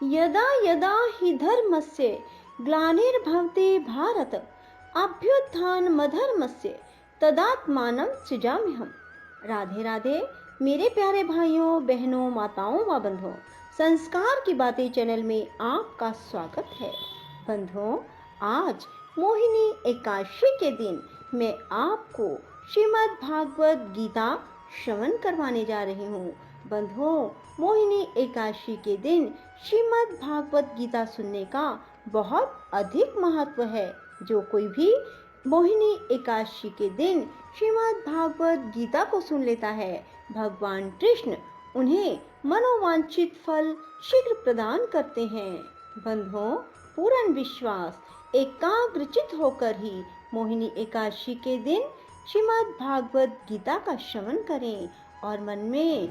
यदा यदा हि धर्मस्य ग्लानिर्भवति भारत अभ्युत्थानमधर्मस्य तदात्मानं सृजाम्यहम्। राधे राधे मेरे प्यारे भाइयों बहनों माताओं व बंधुओं, संस्कार की बातें चैनल में आपका स्वागत है। बंधुओं, आज मोहिनी एकादशी के दिन मैं आपको श्रीमद् भागवत गीता श्रवण करवाने जा रही हूँ। बंधुओं, मोहिनी एकादशी के दिन श्रीमद् भागवत गीता सुनने का बहुत अधिक महत्व है। जो कोई भी मोहिनी एकादशी के दिन श्रीमद् भागवत गीता को सुन लेता है, भगवान कृष्ण उन्हें मनोवांछित फल शीघ्र प्रदान करते हैं। बंधुओं, पूर्ण विश्वास एकाग्रचित होकर ही मोहिनी एकादशी के दिन श्रीमद् भागवत गीता का श्रवण करें और मन में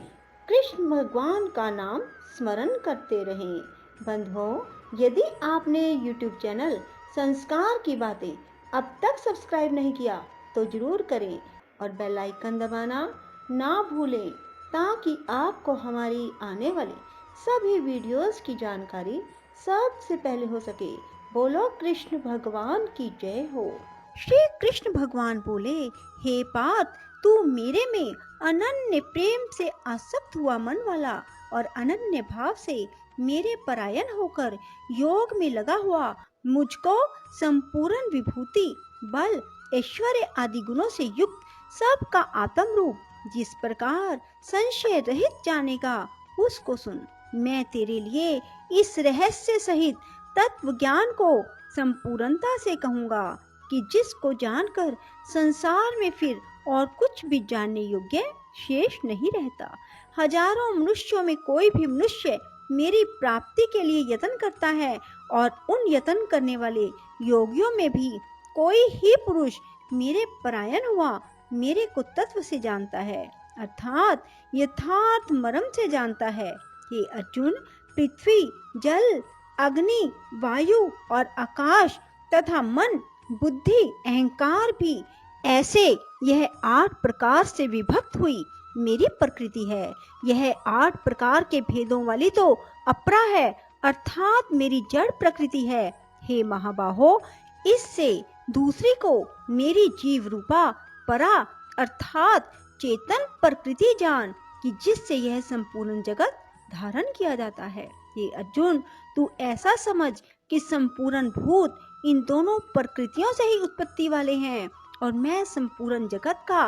कृष्ण भगवान का नाम स्मरण करते रहें। बंधुओं, यदि आपने YouTube चैनल संस्कार की बातें अब तक सब्सक्राइब नहीं किया तो जरूर करें और बेल आइकन दबाना ना भूलें, ताकि आपको हमारी आने वाली सभी वीडियोस की जानकारी सबसे पहले हो सके। बोलो कृष्ण भगवान की जय हो। श्री कृष्ण भगवान बोले, हे पार्थ, तू मेरे में अनन्य प्रेम से आसक्त हुआ मन वाला और अनन्य भाव से मेरे परायण होकर योग में लगा हुआ मुझको संपूर्ण विभूति, बल, ऐश्वर्य आदि गुणों से युक्त सबका आत्म रूप जिस प्रकार संशय रहित जानेगा, उसको सुन। मैं तेरे लिए इस रहस्य सहित तत्व ज्ञान को संपूर्णता से कहूँगा कि जिसको जानकर संसार में फिर और कुछ भी जानने योग्य शेष नहीं रहता। हजारों मनुष्यों में कोई भी मनुष्य मेरी प्राप्ति के लिए यत्न करता है और उन यत्न करने वाले योगियों में भी कोई ही पुरुष मेरे परायण हुआ मेरे को तत्व से जानता है, अर्थात यथार्थ मर्म से जानता है। हे अर्जुन, पृथ्वी, जल, अग्नि, वायु और आकाश तथा मन, बुद्धि, अहंकार भी ऐसे यह 8 प्रकार से विभक्त हुई मेरी प्रकृति है। यह 8 प्रकार के भेदों वाली तो अपरा है, अर्थात मेरी जड़ प्रकृति है। हे महाबाहो, इससे दूसरी को मेरी जीव रूपा परा अर्थात चेतन प्रकृति जान कि जिससे यह संपूर्ण जगत धारण किया जाता है। हे अर्जुन, तू ऐसा समझ कि संपूर्ण भूत इन दोनों प्रकृतियों से ही उत्पत्ति वाले हैं और मैं संपूर्ण जगत का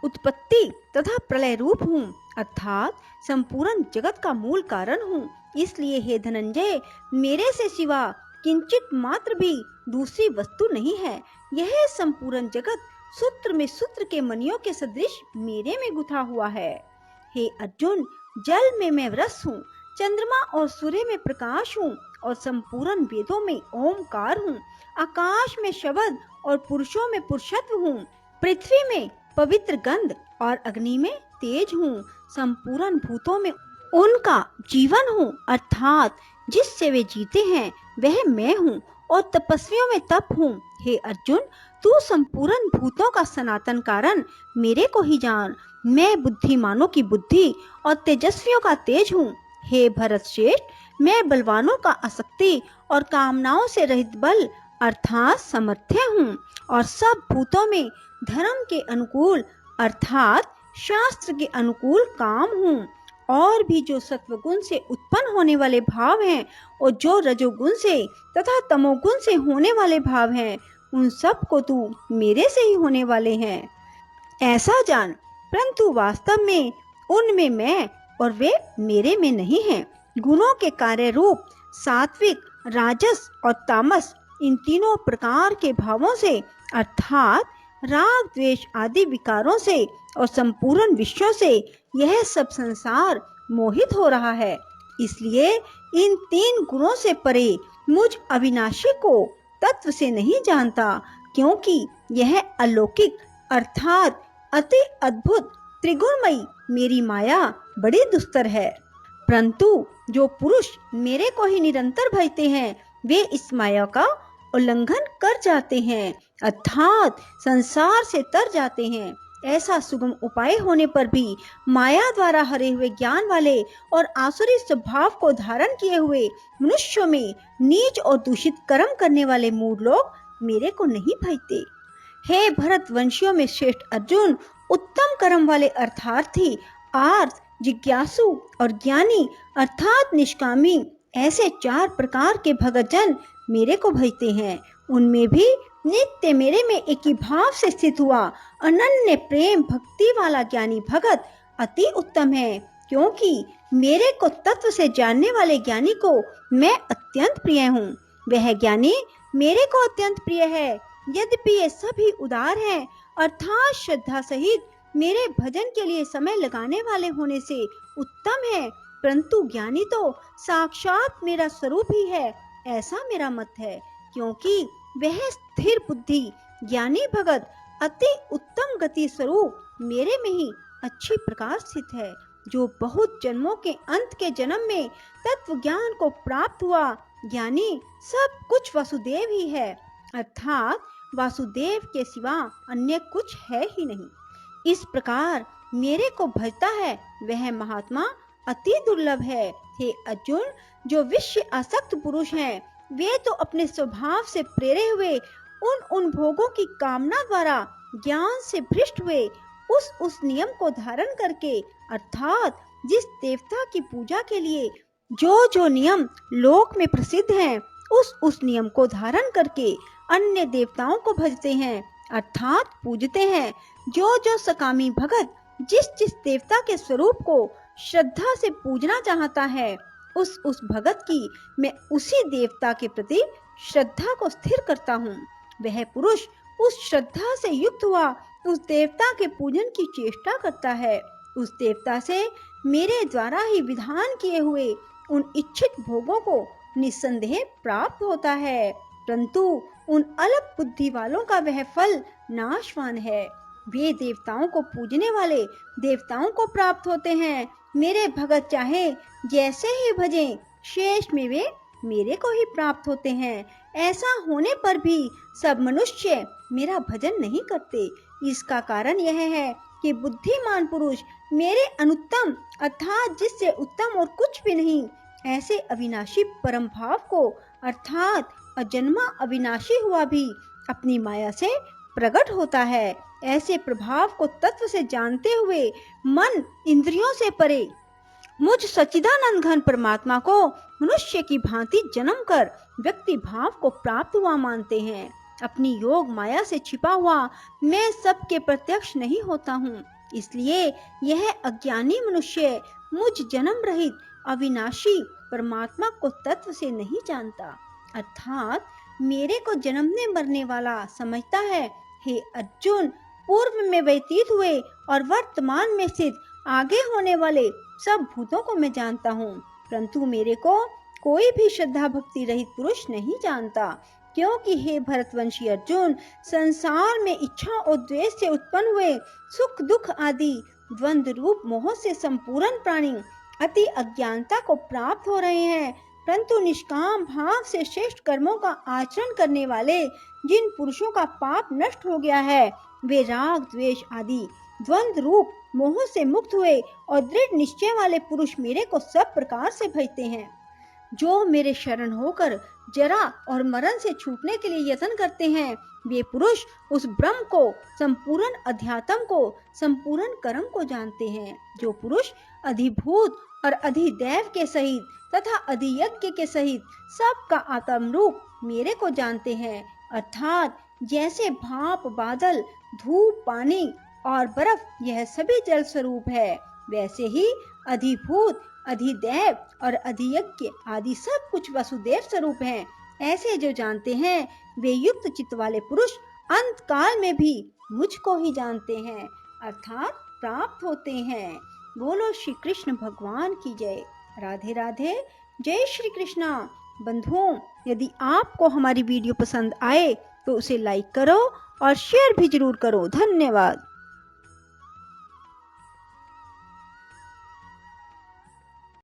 उत्पत्ति तथा प्रलय रूप हूँ, अर्थात संपूर्ण जगत का मूल कारण हूँ। इसलिए हे धनंजय, मेरे से सिवा किंचित मात्र भी दूसरी वस्तु नहीं है। यह संपूर्ण जगत सूत्र में सूत्र के मणियों के सदृश मेरे में गुथा हुआ है। हे अर्जुन, जल में मैं रस हूँ, चंद्रमा और सूर्य में प्रकाश हूँ और संपूर्ण वेदों में ओमकार हूँ। आकाश में शब्द और पुरुषों में पुरुषत्व हूँ। पृथ्वी में पवित्र गंध और अग्नि में तेज हूँ। संपूर्ण भूतों में उनका जीवन हूँ, अर्थात जिससे वे जीते हैं वह मैं हूँ और तपस्वियों में तप हूँ। हे अर्जुन, तू संपूर्ण भूतों का सनातन कारण मेरे को ही जान। मैं बुद्धिमानों की बुद्धि और तेजस्वियों का तेज हूँ। हे भरत श्रेष्ठ, मैं बलवानों का आसक्ति और कामनाओं से रहित बल अर्थात सामर्थ्य हूँ और सब भूतों में धर्म के अनुकूल अर्थात शास्त्र के अनुकूल काम हूँ। और भी जो सत्वगुण से उत्पन्न होने वाले भाव हैं और जो रजोगुण से तथा तमोगुण से होने वाले भाव हैं, उन सब को तू मेरे से ही होने वाले हैं ऐसा जान। परंतु वास्तव में उनमें मैं और वे मेरे में नहीं हैं। गुणों के कार्य रूप सात्विक, राजस और तामस, इन तीनों प्रकार के भावों से अर्थात राग, द्वेष आदि विकारों से और संपूर्ण विश्वों से यह सब संसार मोहित हो रहा है। इसलिए इन 3 गुणों से परे मुझ अविनाशी को तत्व से नहीं जानता, क्योंकि यह अलौकिक अर्थात अति अद्भुत त्रिगुणमयी मेरी माया बड़ी दुस्तर है। परंतु जो पुरुष मेरे को ही निरंतर भजते हैं, वे इस माया का उल्लंघन कर जाते हैं, अर्थात संसार से तर जाते हैं। ऐसा सुगम उपाय होने पर भी माया द्वारा हरे हुए ज्ञान वाले और आसुरी स्वभाव को धारण किए हुए मनुष्यों में नीच और दूषित कर्म करने वाले मूढ़ लोग मेरे को नहीं भजते। हे भरत वंशियों में श्रेष्ठ अर्जुन, उत्तम कर्म वाले अर्थार्थी, आर्त, जिज्ञासु और ज्ञानी अर्थात निष्कामी, ऐसे 4 प्रकार के भगतजन मेरे को भजते हैं। उनमें भी नित्य मेरे में एक ही भाव से स्थित हुआ अनन्य प्रेम भक्ति वाला ज्ञानी भगत अति उत्तम है, क्योंकि मेरे को तत्व से जानने वाले ज्ञानी को मैं अत्यंत प्रिय हूँ। वह ज्ञानी मेरे को अत्यंत प्रिय है। यद्यपि ये सभी उदार हैं, अर्थात श्रद्धा सहित मेरे भजन के लिए समय लगाने वाले होने से उत्तम है, परंतु ज्ञानी तो साक्षात मेरा स्वरूप ही है, ऐसा मेरा मत है। क्योंकि वह स्थिर बुद्धि ज्ञानी भगत अति उत्तम गति स्वरूप मेरे में ही अच्छी प्रकार स्थित है, जो बहुत जन्मों के अंत के जन्म में तत्व ज्ञान को प्राप्त हुआ ज्ञानी सब कुछ वासुदेव ही है, अर्थात वासुदेव के सिवा अन्य कुछ है ही नहीं। इस प्रकार मेरे को भजता है वह महात्मा अति दुर्लभ है। हे अर्जुन, जो विषय आसक्त पुरुष हैं, वे तो अपने स्वभाव से प्रेरे हुए उन भोगों की कामना द्वारा ज्ञान से भ्रष्ट हुए उस नियम को धारण करके, अर्थात जिस देवता की पूजा के लिए जो नियम लोक में प्रसिद्ध हैं, उस नियम को धारण करके अन्य देवताओं को भजते हैं, अर्थात पूजते हैं। जो सकामी भगत जिस देवता के स्वरूप को श्रद्धा से पूजना चाहता है, उस भगत की मैं उसी देवता के प्रति श्रद्धा को स्थिर करता हूँ। वह पुरुष उस श्रद्धा से युक्त हुआ उस देवता के पूजन की चेष्टा करता है। उस देवता से मेरे द्वारा ही विधान किए हुए उन इच्छित भोगों को निस्संदेह प्राप्त होता है, परंतु उन अल्प बुद्धि वालों का वह फल नाशवान है। वे देवताओं को पूजने वाले देवताओं को प्राप्त होते हैं। मेरे भगत चाहे जैसे ही भजें, शेष में वे मेरे को ही प्राप्त होते हैं। ऐसा होने पर भी सब मनुष्य मेरा भजन नहीं करते। इसका कारण यह है कि बुद्धिमान पुरुष मेरे अनुत्तम अर्थात जिससे उत्तम और कुछ भी नहीं, ऐसे अविनाशी परम भाव को अर्थात अजन्मा अविनाशी हुआ भी अपनी माया से प्रकट होता है। ऐसे प्रभाव को तत्व से जानते हुए मन इंद्रियों से परे मुझ सच्चिदानंद घन परमात्मा को मनुष्य की भांति जन्म कर व्यक्ति भाव को प्राप्त हुआ मानते हैं। अपनी योग माया से छिपा हुआ मैं सबके प्रत्यक्ष नहीं होता हूँ, इसलिए यह अज्ञानी मनुष्य मुझ जन्म रहित अविनाशी परमात्मा को तत्व से नहीं जानता, अर्थात मेरे को जन्मने मरने वाला समझता है। हे अर्जुन, पूर्व में व्यतीत हुए और वर्तमान में स्थित आगे होने वाले सब भूतों को मैं जानता हूँ, परंतु मेरे को कोई भी श्रद्धा भक्ति रहित पुरुष नहीं जानता। क्योंकि हे भरतवंशी अर्जुन, संसार में इच्छा और द्वेष से उत्पन्न हुए सुख दुख आदि द्वंद्व रूप मोह से संपूर्ण प्राणी अति अज्ञानता को प्राप्त हो रहे हैं, परंतु निष्काम भाव से श्रेष्ठ कर्मों का आचरण करने वाले जिन पुरुषों का पाप नष्ट हो गया है, वे राग द्वेष आदि द्वंद्व रूप मोह से मुक्त हुए और दृढ़ निश्चय वाले पुरुष मेरे को सब प्रकार से भजते हैं। जो मेरे शरण होकर जरा और मरण से छूटने के लिए यत्न करते हैं, वे पुरुष उस ब्रह्म को, संपूर्ण अध्यात्म को, संपूर्ण कर्म को जानते हैं। जो पुरुष अधिभूत और अधिदैव के सहित तथा अधियज्ञ के सहित सबका आत्म रूप मेरे को जानते हैं, अर्थात जैसे भाप बादल धूप पानी और बर्फ यह सभी जल स्वरूप है, वैसे ही अधिभूत अधिदैव और अधियज्ञ आदि सब कुछ वसुदेव स्वरूप हैं। ऐसे जो जानते हैं वे युक्त चित्त वाले पुरुष अंत काल में भी मुझको ही जानते हैं, अर्थात प्राप्त होते हैं। बोलो श्री कृष्ण भगवान की जय। राधे राधे। जय श्री कृष्णा। बंधुओं, यदि आपको हमारी वीडियो पसंद आए तो उसे लाइक करो और शेयर भी जरूर करो। धन्यवाद।